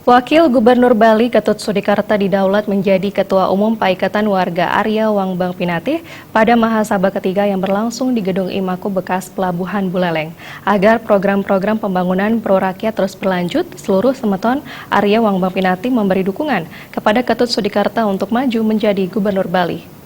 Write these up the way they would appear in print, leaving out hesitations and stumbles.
Wakil Gubernur Bali Ketut Sudikarta didaulat menjadi Ketua Umum Paikatan Warga Arya Wangbang Pinatih pada Mahasabah ketiga yang berlangsung di Gedung Imaku bekas Pelabuhan Buleleng. Agar program-program pembangunan pro rakyat terus berlanjut, seluruh semeton Arya Wangbang Pinatih memberi dukungan kepada Ketut Sudikarta untuk maju menjadi Gubernur Bali.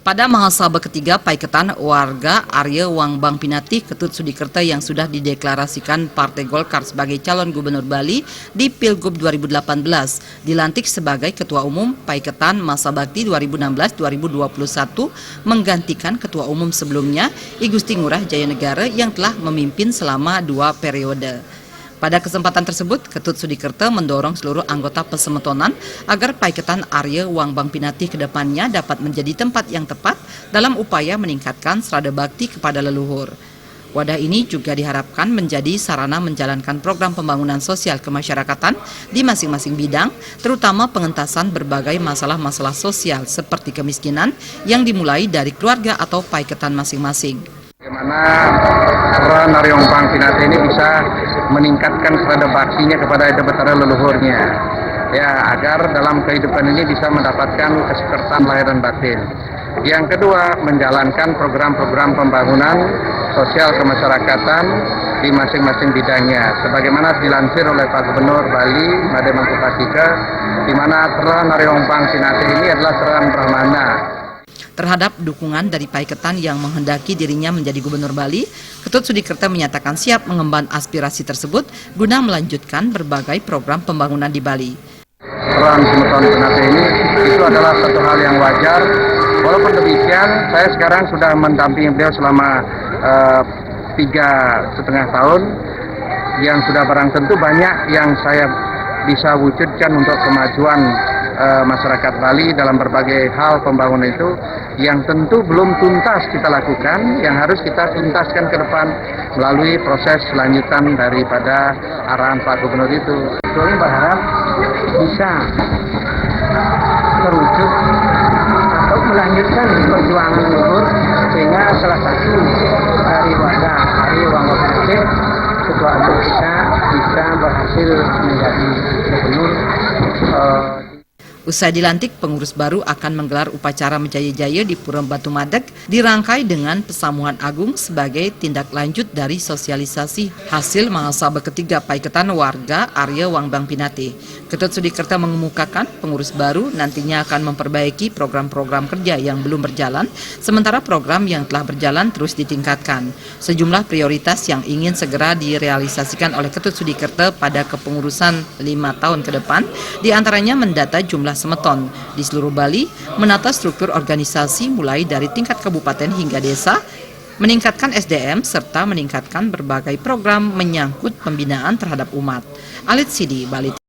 Pada Mahasabah ketiga Paikatan Warga Arya Wangbang Pinatih, Ketut Sudikarta yang sudah dideklarasikan Partai Golkar sebagai calon Gubernur Bali di Pilgub 2018 dilantik sebagai Ketua Umum Paikatan Masa Bakti 2016-2021 menggantikan Ketua Umum sebelumnya I Gusti Ngurah Jayanegara yang telah memimpin selama 2 periode. Pada kesempatan tersebut, Ketut Sudikarta mendorong seluruh anggota Pesemetonan agar Paikatan Arya Wangbang Pinatih ke depannya dapat menjadi tempat yang tepat dalam upaya meningkatkan serada bakti kepada leluhur. Wadah ini juga diharapkan menjadi sarana menjalankan program pembangunan sosial kemasyarakatan di masing-masing bidang, terutama pengentasan berbagai masalah-masalah sosial seperti kemiskinan yang dimulai dari keluarga atau paikatan masing-masing. Bagaimana peran Arya Wangbang Pinatih ini bisa meningkatkan serada baktinya kepada betara leluhurnya, ya, agar dalam kehidupan ini bisa mendapatkan kesukaran lahir dan batin. Yang kedua, menjalankan program-program pembangunan sosial kemasyarakatan di masing-masing bidangnya, sebagaimana dilansir oleh Pak Gubernur Bali Made Mangkupatika, di mana peran Arya Wangbang Pinatih ini adalah peran brahmana. Terhadap dukungan dari Paikatan yang menghendaki dirinya menjadi Gubernur Bali, Ketut Sudikarta menyatakan siap mengemban aspirasi tersebut guna melanjutkan berbagai program pembangunan di Bali. Peran Semeton Pinatih ini itu adalah satu hal yang wajar. Walaupun demikian, saya sekarang sudah mendampingi beliau selama 3,5 tahun, yang sudah barang tentu banyak yang saya bisa wujudkan untuk kemajuan masyarakat Bali dalam berbagai hal pembangunan itu, yang tentu belum tuntas kita lakukan, yang harus kita tuntaskan ke depan melalui proses selanjutan daripada arahan Pak Gubernur itu. Kami berharap bisa terwujud atau melanjutkan perjuangan leluhur, sehingga salah satu dari warga Arya Wangbang Pinatih, ketua umum kita, bisa berhasil menjadi gubernur. Usai dilantik, pengurus baru akan menggelar upacara menjaya-jaya di Pura Batu Madeg, dirangkai dengan pesamuhan agung sebagai tindak lanjut dari sosialisasi hasil Mahasabah ketiga Paikatan Warga Arya Wangbang Pinatih. Ketut Sudikarta mengemukakan pengurus baru nantinya akan memperbaiki program-program kerja yang belum berjalan, sementara program yang telah berjalan terus ditingkatkan. Sejumlah prioritas yang ingin segera direalisasikan oleh Ketut Sudikarta pada kepengurusan 5 tahun ke depan, diantaranya mendata jumlah semeton di seluruh Bali, menata struktur organisasi mulai dari tingkat kabupaten hingga desa, meningkatkan SDM, serta meningkatkan berbagai program menyangkut pembinaan terhadap umat. Alit Sidi, Bali.